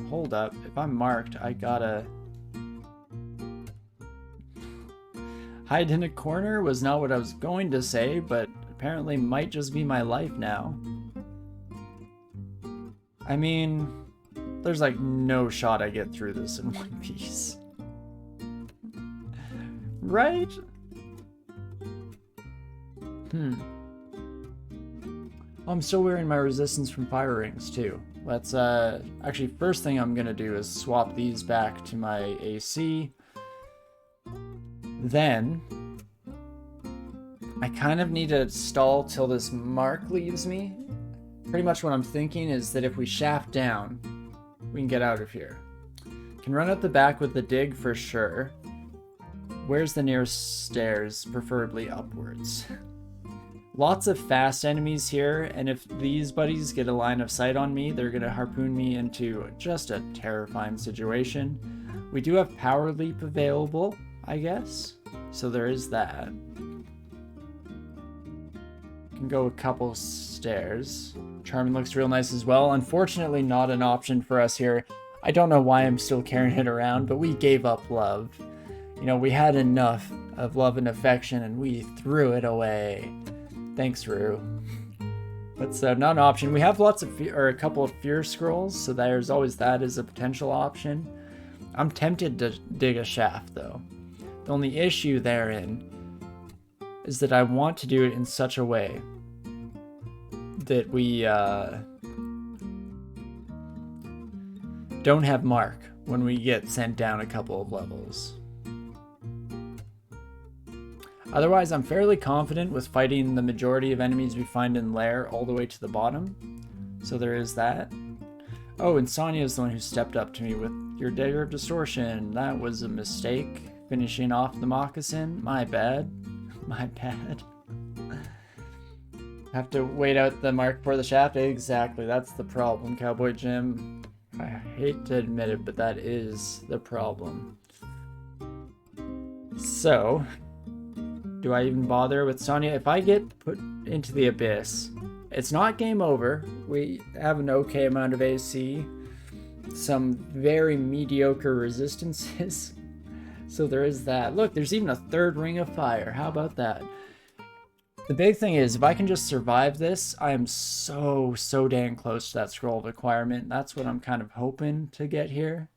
hold up. If I'm marked, I gotta... Hide in a corner was not what I was going to say, but apparently might just be my life now. I mean, there's like no shot I get through this in one piece. Right? I'm still wearing my resistance from fire rings too. Let's actually, first thing I'm gonna do is swap these back to my AC. Then I kind of need to stall till this mark leaves me. Pretty much what I'm thinking is that if we shaft down, we can get out of here. Can run up the back with the dig for sure. Where's the nearest stairs? Preferably upwards. Lots of fast enemies here, and if these buddies get a line of sight on me, they're gonna harpoon me into just a terrifying situation. We do have power leap available, I guess. So there is that. Can go a couple stairs. Charming looks real nice as well. Unfortunately, not an option for us here. I don't know why I'm still carrying it around, but we gave up love. You know, we had enough of love and affection, and we threw it away. Thanks, Rue. But so, not an option. We have lots of, or a couple of fear scrolls, so there's always that as a potential option. I'm tempted to dig a shaft, though. The only issue therein is that I want to do it in such a way that we don't have Mark when we get sent down a couple of levels. Otherwise, I'm fairly confident with fighting the majority of enemies we find in Lair all the way to the bottom. So there is that. Oh, and Sonya is the one who stepped up to me with your Dagger of Distortion. That was a mistake. Finishing off the moccasin. My bad. My bad. Have to wait out the mark for the shaft? Exactly, that's the problem, Cowboy Jim. I hate to admit it, but that is the problem. So, do I even bother with Sonya? If I get put into the abyss, it's not game over. We have an okay amount of AC, some very mediocre resistances. So there is that. Look, there's even a third ring of fire. How about that? The big thing is, if I can just survive this, I am so dang close to that scroll of acquirement. That's what I'm kind of hoping to get here.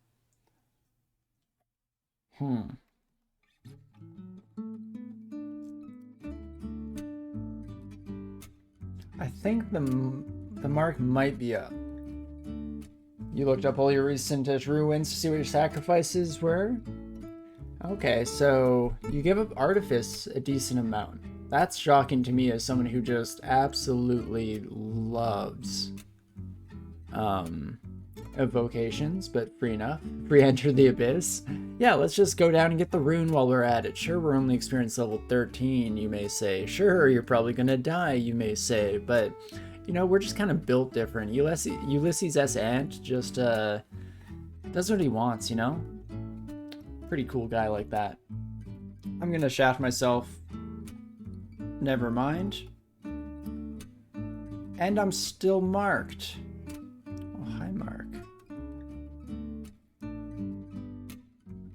I think the mark might be up. You looked up all your recent ruins to see what your sacrifices were? Okay, so you give up Artifice a decent amount. That's shocking to me as someone who just absolutely loves evocations, but free enough. Free enter the abyss. Yeah, let's just go down and get the rune while we're at it. Sure, we're only experience level 13, you may say. Sure, you're probably gonna die, you may say. But, you know, we're just kind of built different. Ulysses S. Ant just does what he wants, you know? Pretty cool guy like that. I'm gonna shaft myself. Never mind. And I'm still marked. Oh, hi, Mark.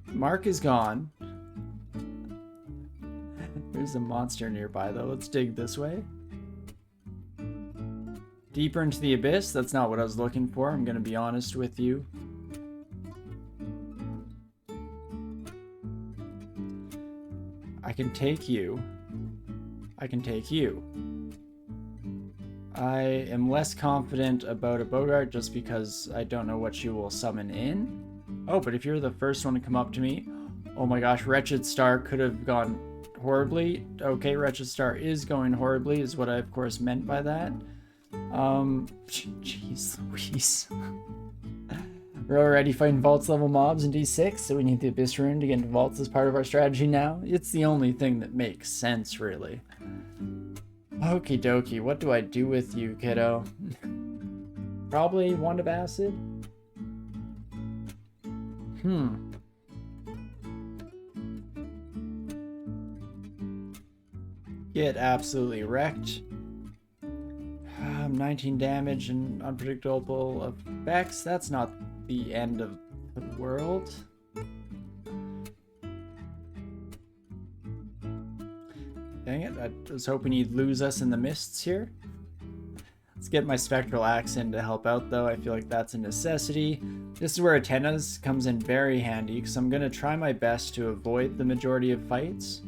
Mark is gone. There's a monster nearby, though. Let's dig this way. Deeper into the abyss? That's not what I was looking for. I'm gonna be honest with you. I can take you. I can take you. I am less confident about a Bogart just because I don't know what you will summon in. Oh, but if you're the first one to come up to me, oh my gosh, Wretched Star could have gone horribly. Okay, Wretched Star is going horribly, is what I of course meant by that. Jeez Louise. We're already fighting Vaults level mobs in D6, so we need the Abyss Rune to get into Vaults as part of our strategy now. It's the only thing that makes sense, really. Okie dokie, what do I do with you, kiddo? Probably Wand of Acid? Get absolutely wrecked. 19 damage and unpredictable effects. That's not the end of the world. Dang it, I was hoping you'd lose us in the mists here. Let's get my Spectral Axe in to help out, though. I feel like that's a necessity. This is where Atena's comes in very handy, because I'm going to try my best to avoid the majority of fights.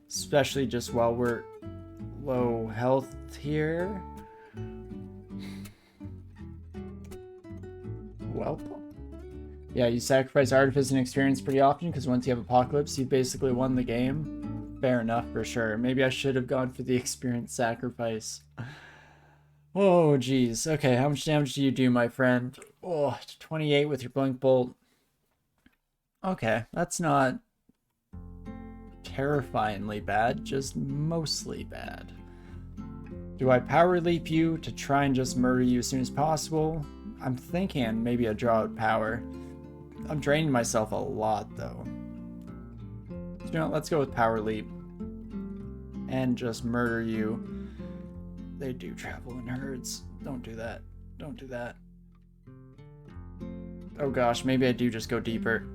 Especially just while we're low health here. Well, yeah, you sacrifice Artifice and Experience pretty often, because once you have Apocalypse, you've basically won the game. Fair enough, for sure. Maybe I should have gone for the Experience sacrifice. Oh, geez. Okay, how much damage do you do, my friend? Oh, 28 with your Blink Bolt. Okay, that's not terrifyingly bad, just mostly bad. Do I Power Leap you to try and just murder you as soon as possible? I'm thinking maybe a draw out power. I'm draining myself a lot, though. You know, let's go with Power Leap. And just murder you. They do travel in herds. Don't do that. Don't do that. Oh gosh, maybe I do just go deeper.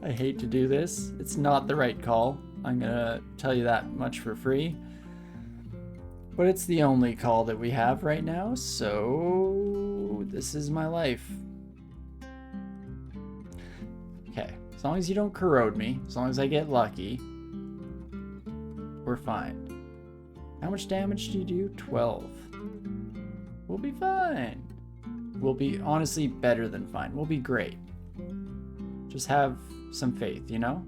I hate to do this. It's not the right call. I'm gonna tell you that much for free. But it's the only call that we have right now, so this is my life. Okay, as long as you don't corrode me, as long as I get lucky, we're fine. How much damage do you do? 12. We'll be fine. We'll be honestly better than fine. We'll be great. Just have some faith, you know?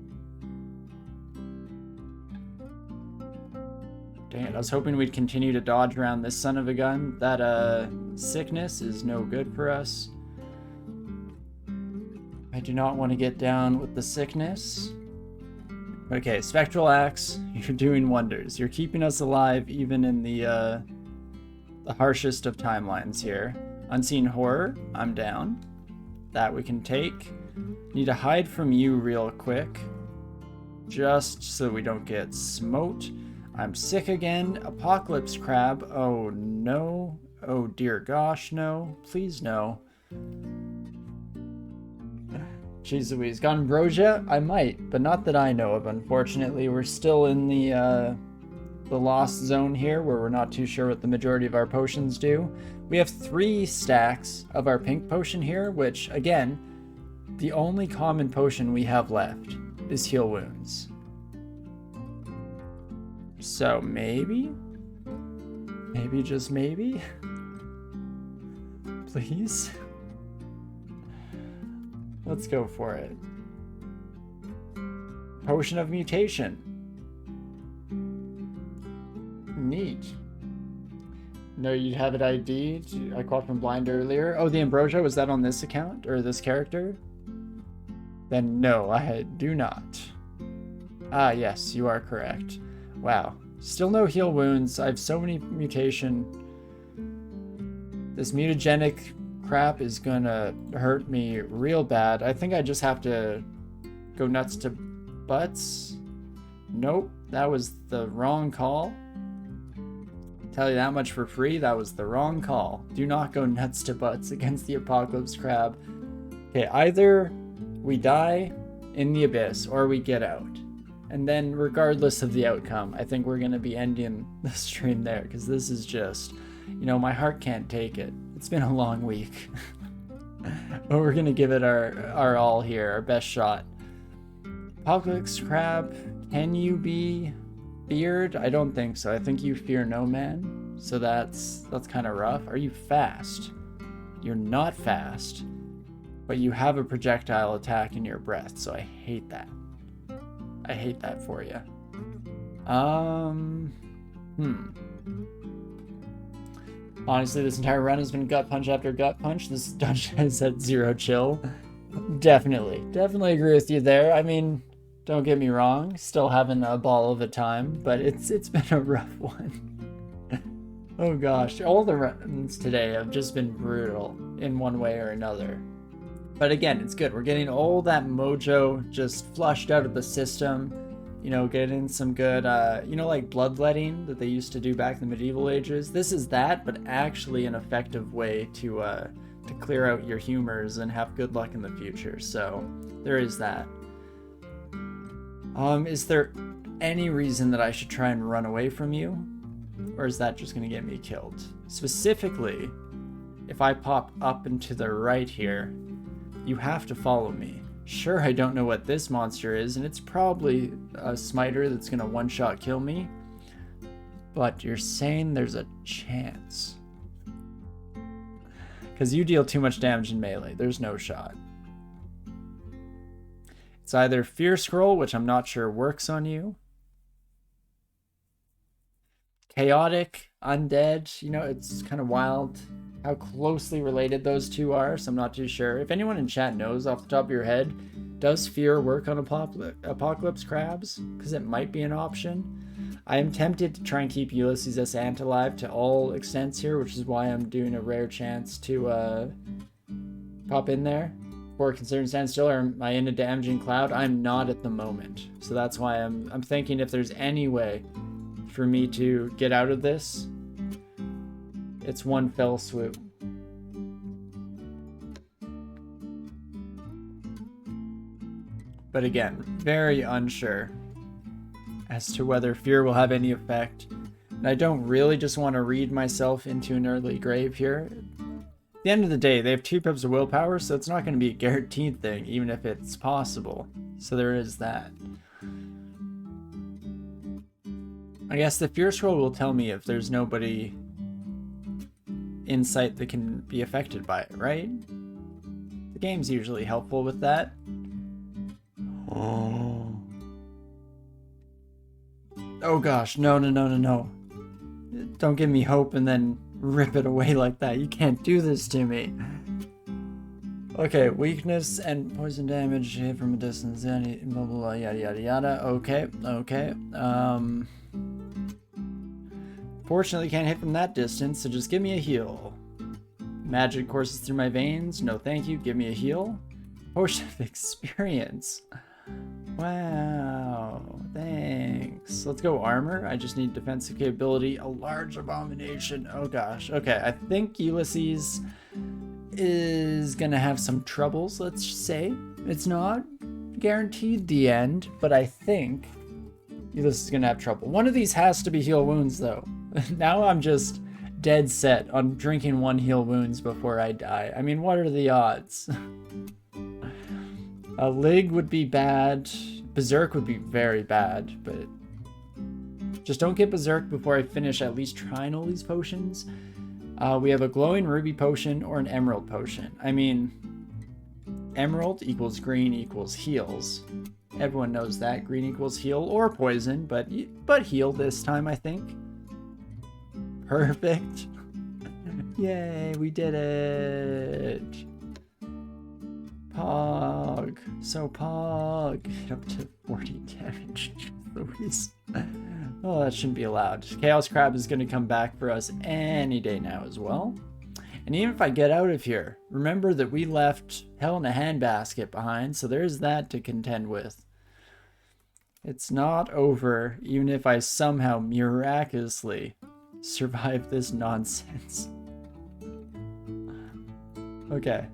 Dang it, I was hoping we'd continue to dodge around this son of a gun. That, sickness is no good for us. I do not want to get down with the sickness. Okay, Spectral Axe, you're doing wonders. You're keeping us alive even in the harshest of timelines here. Unseen Horror, I'm down. That we can take. Need to hide from you real quick. Just so we don't get smote. I'm sick again. Apocalypse Crab, oh no. Oh dear gosh, no. Please no. Jeez Louise. Got Ambrosia? I might, but not that I know of, unfortunately. We're still in the lost zone here, where we're not too sure what the majority of our potions do. We have 3 stacks of our pink potion here, which, again, the only common potion we have left is Heal Wounds. So maybe? Maybe, just maybe? Please? Let's go for it. Potion of Mutation. Neat. No, you'd have it ID'd. I caught from blind earlier. Oh, the Ambrosia, was that on this account? Or this character? Then no, I do not. Ah, yes, you are correct. Wow. Still no Heal Wounds. I have so many mutation. This mutagenic crap is gonna hurt me real bad. I think I just have to go nuts to butts. Nope, that was the wrong call. Tell you that much for free, that was the wrong call. Do not go nuts to butts against the Apocalypse Crab. Okay, either we die in the abyss or we get out. And then regardless of the outcome, I think we're gonna be ending the stream there, because this is just, you know, my heart can't take it. It's been a long week. But we're gonna give it our all here, our best shot. Apocalypse Crab, can you be feared? I don't think so. I think you fear no man. So that's kind of rough. Are you fast? You're not fast, but you have a projectile attack in your breath, so I hate that. I hate that for you. Honestly, this entire run has been gut punch after gut punch. This dungeon is at 0 chill. Definitely agree with you there. I mean, don't get me wrong, still having a ball of a time, but it's been a rough one. Oh gosh, all the runs today have just been brutal in one way or another. But again, it's good. We're getting all that mojo just flushed out of the system. You know, get in some good, you know, like bloodletting that they used to do back in the medieval ages. This is that, but actually an effective way to clear out your humors and have good luck in the future. So there is that. Is there any reason that I should try and run away from you? Or is that just going to get me killed? Specifically, if I pop up and to the right here, you have to follow me. Sure, I don't know what this monster is, and it's probably a smiter that's going to one-shot kill me. But you're saying there's a chance. Because you deal too much damage in melee. There's no shot. It's either Fear Scroll, which I'm not sure works on you. Chaotic, Undead, you know, it's kind of wild how closely related those two are, so I'm not too sure. If anyone in chat knows off the top of your head, does Fear work on Apocalypse Crabs? Because it might be an option. I am tempted to try and keep Ulysses S. Ant alive to all extents here, which is why I'm doing a rare chance to pop in there. For considering standstill, or am I in a damaging cloud? I'm not at the moment. So that's why I'm thinking if there's any way for me to get out of this, it's one fell swoop. But again, very unsure as to whether fear will have any effect. And I don't really just want to read myself into an early grave here. At the end of the day, they have 2 pips of willpower, so it's not going to be a guaranteed thing, even if it's possible. So there is that. I guess the Fear Scroll will tell me if there's nobody in sight that can be affected by it, right? The game's usually helpful with that. Oh gosh, no. Don't give me hope and then rip it away like that. You can't do this to me. Okay, weakness and poison damage hit from a distance, blah, blah, blah, yada yada yada. Okay. Fortunately can't hit from that distance, so just give me a heal. Magic courses through my veins. No thank you, give me a heal. Potion of experience. Wow, thanks. Let's go armor. I just need defensive capability. A large abomination. Oh gosh. Okay, I think Ulysses is gonna have some troubles, let's say. It's not guaranteed the end, but I think Ulysses is gonna have trouble. One of these has to be heal wounds though. Now I'm just dead set on drinking 1 heal wounds before I die. I mean, what are the odds? A Lig would be bad. Berserk would be very bad, but just don't get Berserk before I finish at least trying all these potions. We have a glowing ruby potion or an emerald potion. I mean, emerald equals green equals heals. Everyone knows that. Green equals heal or poison, but heal this time, I think. Perfect. Yay, we did it. Pog. So Pog. Get up to 40 damage. Louise. Oh, that shouldn't be allowed. Chaos Crab is going to come back for us any day now as well. And even if I get out of here, remember that we left Hell in a Handbasket behind, so there's that to contend with. It's not over, even if I somehow miraculously survive this nonsense. Okay.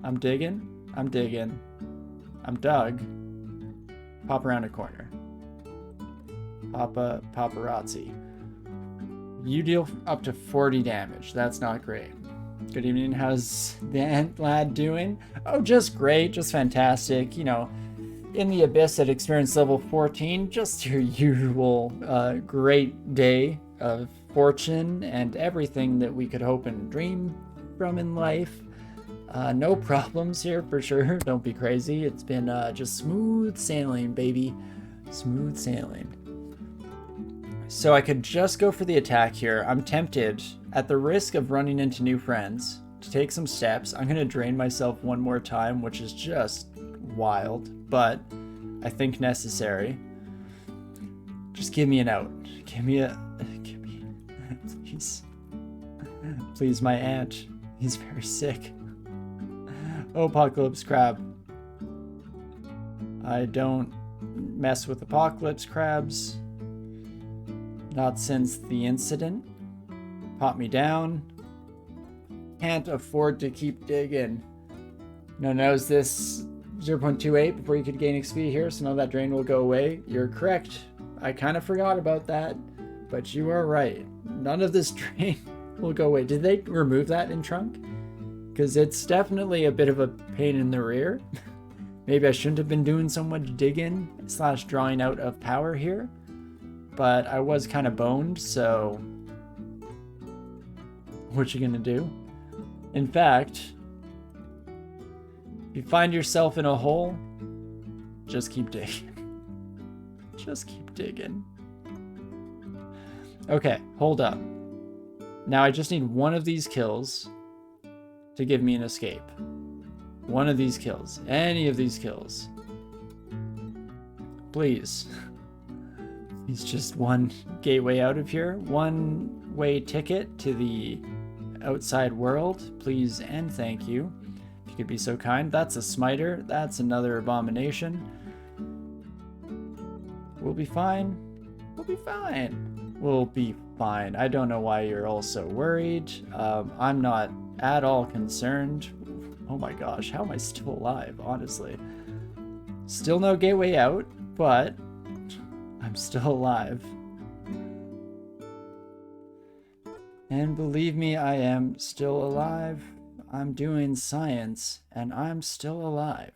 I'm digging. I'm dug. Pop around a corner. Paparazzi. You deal up to 40 damage. That's not great. Good evening. How's the Ant Lad doing? Oh, just great. Just fantastic. You know, in the Abyss at experience level 14, just your usual great day of fortune and everything that we could hope and dream from in life. No problems here for sure. Don't be crazy. It's been just smooth sailing, baby. Smooth sailing. So I could just go for the attack here. I'm tempted, at the risk of running into new friends, to take some steps. I'm going to drain myself one more time, which is just wild, but I think necessary. Just give me an out. Give me please. Please, my aunt. He's very sick. Oh, Apocalypse Crab. I don't mess with apocalypse crabs. Not since the incident. Pop me down. Can't afford to keep digging. Knows this 0.28 before you could gain XP here, so now that drain will go away. You're correct. I kind of forgot about that, but you are right. None of this drain will go away. Did they remove that in Trunk? Because it's definitely a bit of a pain in the rear. Maybe I shouldn't have been doing so much digging / drawing out of power here, but I was kind of boned, so what you gonna do? In fact, if you find yourself in a hole, just keep digging. Just keep digging. Okay, hold up. Now I just need one of these kills to give me an escape. One of these kills. Any of these kills. Please. It's just one gateway out of here. One way ticket to the outside world. Please and thank you. If you could be so kind. That's a smiter. That's another abomination. We'll be fine. We'll be fine. We'll be fine. I don't know why you're all so worried. I'm not at all concerned. Oh my gosh, how am I still alive, honestly? Still no gateway out, but I'm still alive. And believe me, I am still alive. I'm doing science, and I'm still alive.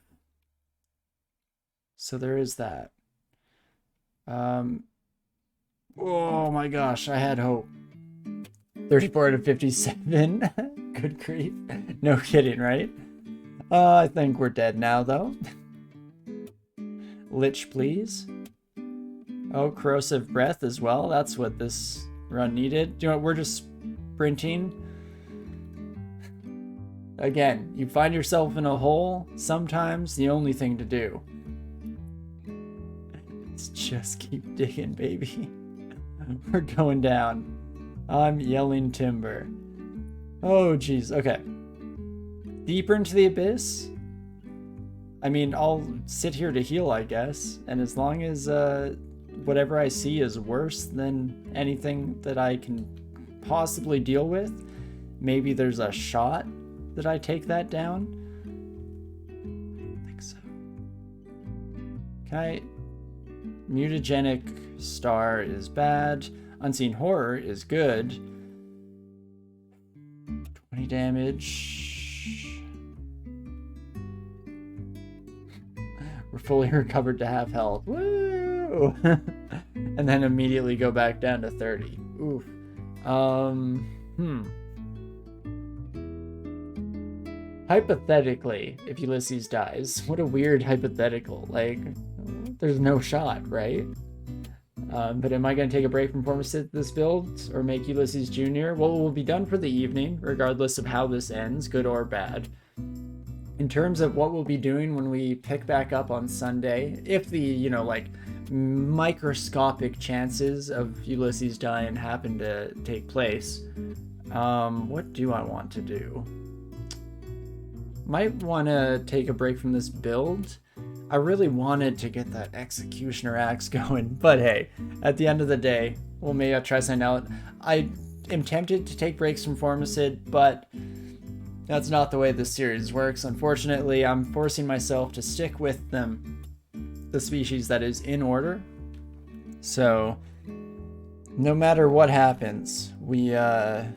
So there is that. Oh my gosh, I had hope. 34 to 57. Good grief. No kidding, right? I think we're dead now, though. Lich, please. Oh, corrosive breath as well. That's what this run needed. You know what? We're just sprinting. Again, you find yourself in a hole. Sometimes the only thing to do is just keep digging, baby. We're going down. I'm yelling timber. Oh, geez. Okay. Deeper into the abyss? I mean, I'll sit here to heal, I guess. And as long as whatever I see is worse than anything that I can possibly deal with, maybe there's a shot that I take that down. I think so. Okay. Mutagenic star is bad. Unseen horror is good. 20 damage. We're fully recovered to half health. Woo! And then immediately go back down to 30. Oof. Hypothetically, if Ulysses dies, what a weird hypothetical. Like, there's no shot, right? But am I going to take a break from Formicid this build or make Ulysses Jr.? Well, we'll be done for the evening, regardless of how this ends, good or bad. In terms of what we'll be doing when we pick back up on Sunday, if the, you know, like, microscopic chances of Ulysses dying happen to take place, what do I want to do? Might want to take a break from this build. I really wanted to get that Executioner Axe going, but hey, at the end of the day, well, maybe I'll try something out. I am tempted to take breaks from Formicid, but that's not the way this series works. Unfortunately, I'm forcing myself to stick with them, the species that is in order. So, no matter what happens, it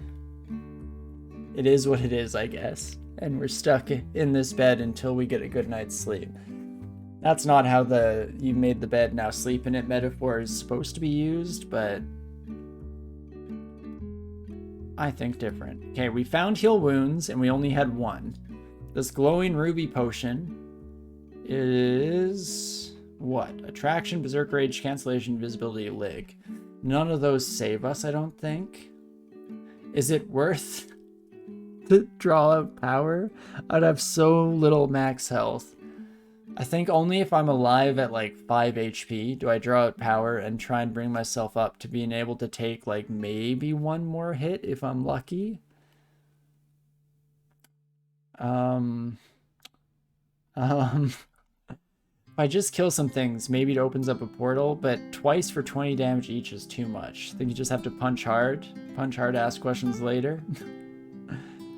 is what it is, I guess. And we're stuck in this bed until we get a good night's sleep. That's not how the "you made the bed, now sleep in it" metaphor is supposed to be used, but I think different. Okay, we found heal wounds, and we only had one. This glowing ruby potion is what? Attraction, Berserk Rage, Cancellation, Visibility, Lig. None of those save us, I don't think. Is it worth to draw out power? I'd have so little max health. I think only if I'm alive at like 5 HP do I draw out power and try and bring myself up to being able to take like maybe one more hit if I'm lucky. My I just kill some things, maybe it opens up a portal, but twice for 20 damage each is too much. I think you just have to punch hard, ask questions later.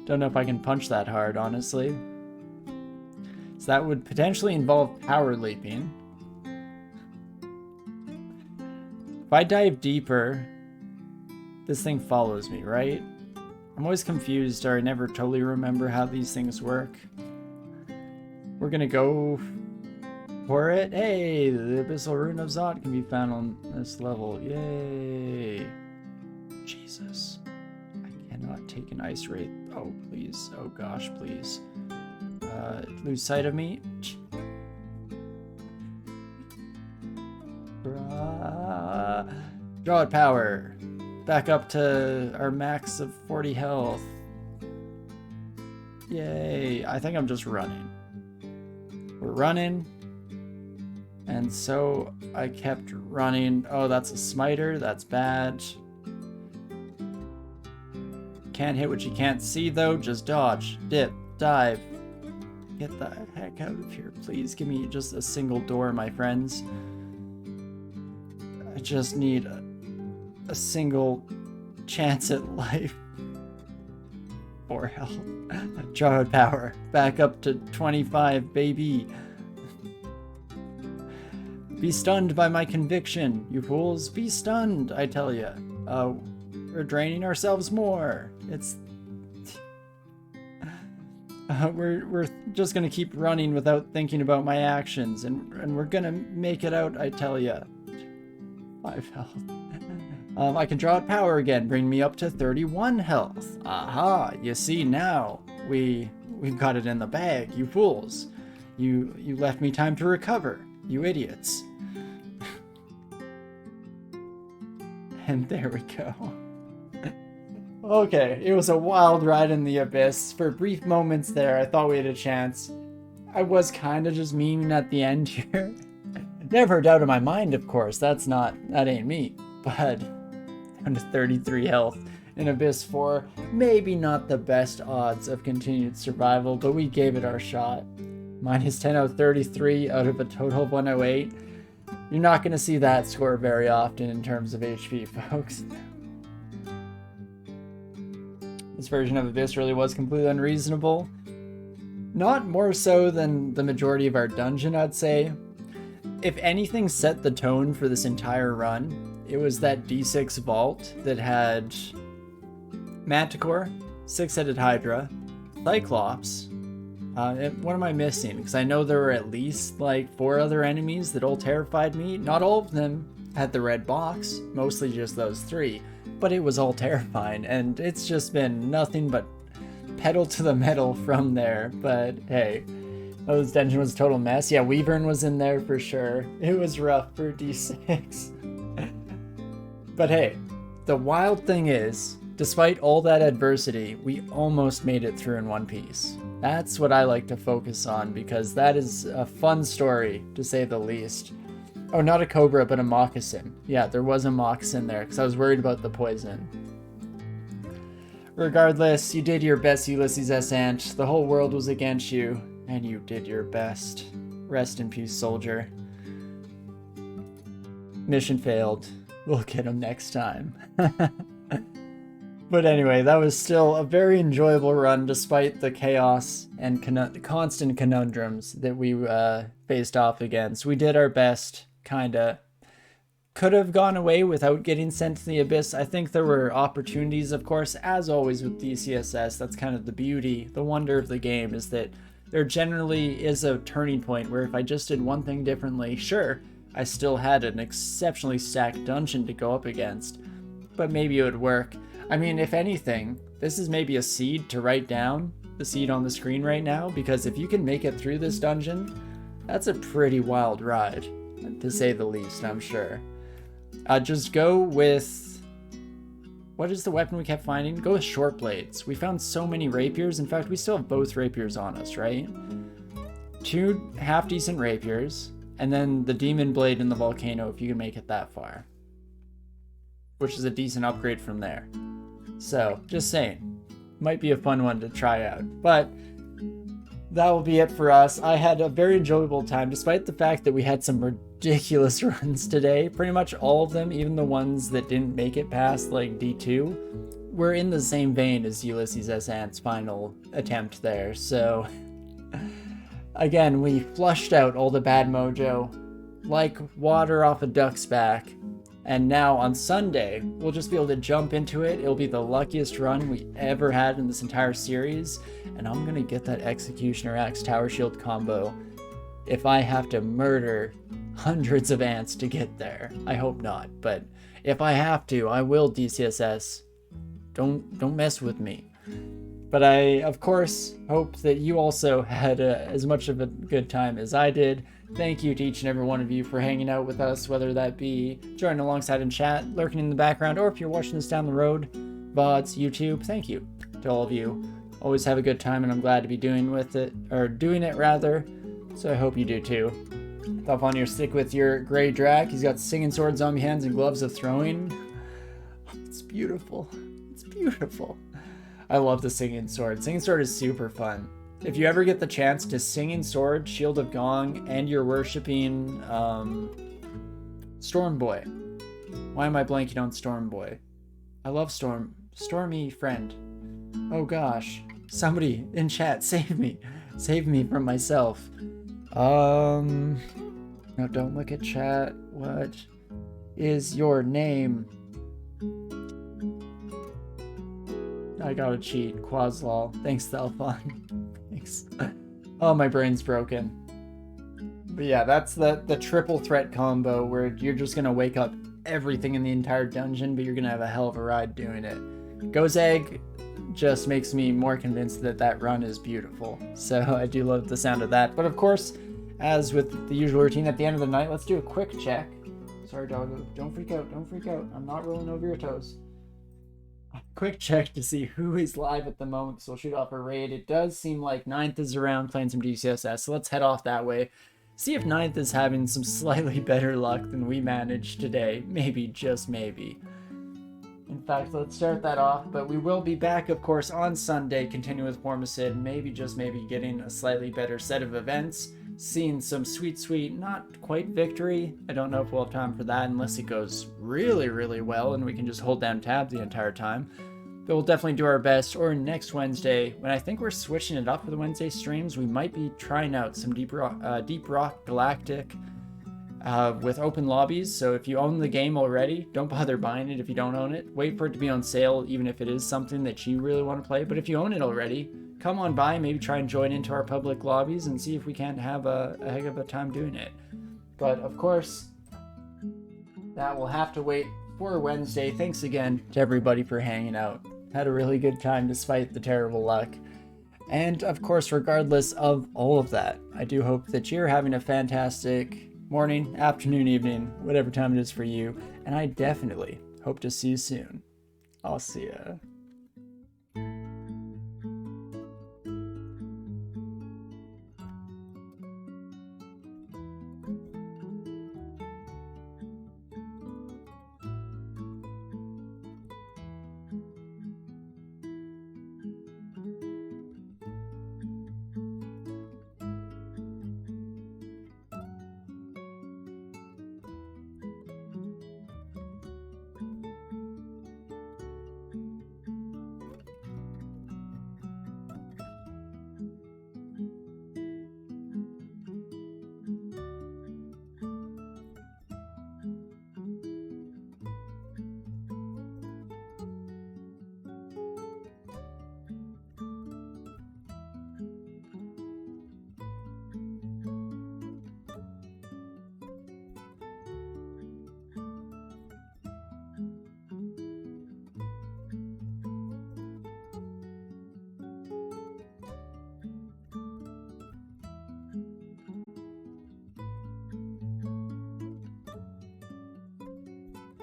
Don't know if I can punch that hard, honestly. So that would potentially involve power leaping. If I dive deeper, this thing follows me, right? I'm always confused, or I never totally remember how these things work. We're gonna go for it. Hey, the Abyssal Rune of Zot can be found on this level. Yay. Jesus. I cannot take an ice wraith. Oh, please. Oh gosh, please. Lose sight of me. Draw power. Back up to our max of 40 health. Yay. I think I'm just running. We're running. And so I kept running. Oh, that's a smiter. That's bad. Can't hit what you can't see, though. Just dodge, dip, dive. Get the heck out of here, please. Give me just a single door, my friends. I just need a single chance at life. 4 health. Draw power. Back up to 25, baby. Be stunned by my conviction, you fools. Be stunned, I tell ya. We're draining ourselves more. It's... we're just gonna keep running without thinking about my actions, and we're gonna make it out, I tell ya. 5 health. I can draw out power again, bring me up to 31 health. Aha, you see now, we've got it in the bag, you fools. You left me time to recover, you idiots. And there we go. Okay, it was a wild ride in the abyss. For brief moments there, I thought we had a chance. I was kind of just memeing at the end here. Never a doubt in my mind, of course. That ain't me. But down to 33 health in Abyss 4. Maybe not the best odds of continued survival, but we gave it our shot. Minus 10 out of 33 out of a total of 108. You're not going to see that score very often in terms of HP, folks. This version of Abyss really was completely unreasonable. Not more so than the majority of our dungeon, I'd say. If anything set the tone for this entire run, it was that D6 vault that had Manticore, 6-headed Hydra, Cyclops. What am I missing? Because I know there were at least like 4 other enemies that all terrified me. Not all of them had the red box, mostly just those 3. But it was all terrifying, and it's just been nothing but pedal to the metal from there. But hey, this dungeon was a total mess. Yeah, Weavern was in there for sure. It was rough for D6. But hey, the wild thing is, despite all that adversity, we almost made it through in one piece. That's what I like to focus on, because that is a fun story, to say the least. Oh, not a cobra, but a moccasin. Yeah, there was a moccasin there, because I was worried about the poison. Regardless, you did your best, Ulysses S. Ant. The whole world was against you, and you did your best. Rest in peace, soldier. Mission failed. We'll get him next time. But anyway, that was still a very enjoyable run, despite the chaos and constant conundrums that we faced off against. We did our best, kinda. Could have gone away without getting sent to the Abyss. I think there were opportunities, of course, as always with DCSS. That's kind of the beauty, the wonder of the game, is that there generally is a turning point where if I just did one thing differently, sure, I still had an exceptionally stacked dungeon to go up against, but maybe it would work. I mean, if anything, this is maybe a seed to write down, the seed on the screen right now, because if you can make it through this dungeon, that's a pretty wild ride, to say the least, I'm sure. Just go with... What is the weapon we kept finding? Go with short blades. We found so many rapiers. In fact, we still have both rapiers on us, right? 2 half-decent rapiers, and then the demon blade in the volcano if you can make it that far. Which is a decent upgrade from there. So, just saying. Might be a fun one to try out. But that will be it for us. I had a very enjoyable time, despite the fact that we had some ridiculous runs today. Pretty much all of them, even the ones that didn't make it past like D2, were in the same vein as Ulysses S. Ant's final attempt there. So again, we flushed out all the bad mojo like water off a duck's back. And now on Sunday, we'll just be able to jump into it. It'll be the luckiest run we ever had in this entire series. And I'm going to get that Executioner Axe Tower Shield combo if I have to murder hundreds of ants to get there. I hope not. But if I have to, I will, DCSS. Don't mess with me. But I, of course, hope that you also had as much of a good time as I did. Thank you to each and every one of you for hanging out with us, whether that be joining alongside in chat, lurking in the background, or if you're watching this down the road, VODs, YouTube. Thank you to all of you. Always have a good time, and I'm glad to be doing it rather. So I hope you do too. Up on your stick with your gray drac. He's got singing sword, zombie hands, and gloves of throwing. It's beautiful. It's beautiful. I love the singing sword. Singing sword is super fun. If you ever get the chance to Singing Sword, Shield of Gong, and you're worshipping Storm Boy. Why am I blanking on Storm Boy? I love Stormy Friend. Oh gosh. Somebody in chat, save me. Save me from myself. No, don't look at chat. What is your name? I gotta cheat. Quaslol. Thanks, Thelfon. Thanks. Oh, my brain's broken. But yeah, that's the triple threat combo where you're just gonna wake up everything in the entire dungeon, but you're gonna have a hell of a ride doing it. Gozeg just makes me more convinced that that run is beautiful. So I do love the sound of that. But of course, as with the usual routine at the end of the night, let's do a quick check. Sorry, doggo. Don't freak out. Don't freak out. I'm not rolling over your toes. Quick check to see who is live at the moment, so we'll shoot off a raid. It does seem like Ninth is around playing some DCSS, so let's head off that way. See if Ninth is having some slightly better luck than we managed today. Maybe, just maybe. In fact, let's start that off, but we will be back, of course, on Sunday, continuing with Formicid, maybe, just maybe, getting a slightly better set of events, seeing some sweet, not quite victory. I don't know if we'll have time for that unless it goes really, really well and we can just hold down tab the entire time. But we'll definitely do our best. Or next Wednesday, when I think we're switching it up for the Wednesday streams, we might be trying out some Deep Rock Galactic with open lobbies. So if you own the game already, don't bother buying it if you don't own it. Wait for it to be on sale, even if it is something that you really want to play. But if you own it already, come on by, maybe try and join into our public lobbies and see if we can't have a heck of a time doing it. But of course, that will have to wait for Wednesday. Thanks again to everybody for hanging out. Had a really good time despite the terrible luck. And of course, regardless of all of that, I do hope that you're having a fantastic morning, afternoon, evening, whatever time it is for you. And I definitely hope to see you soon. I'll see ya.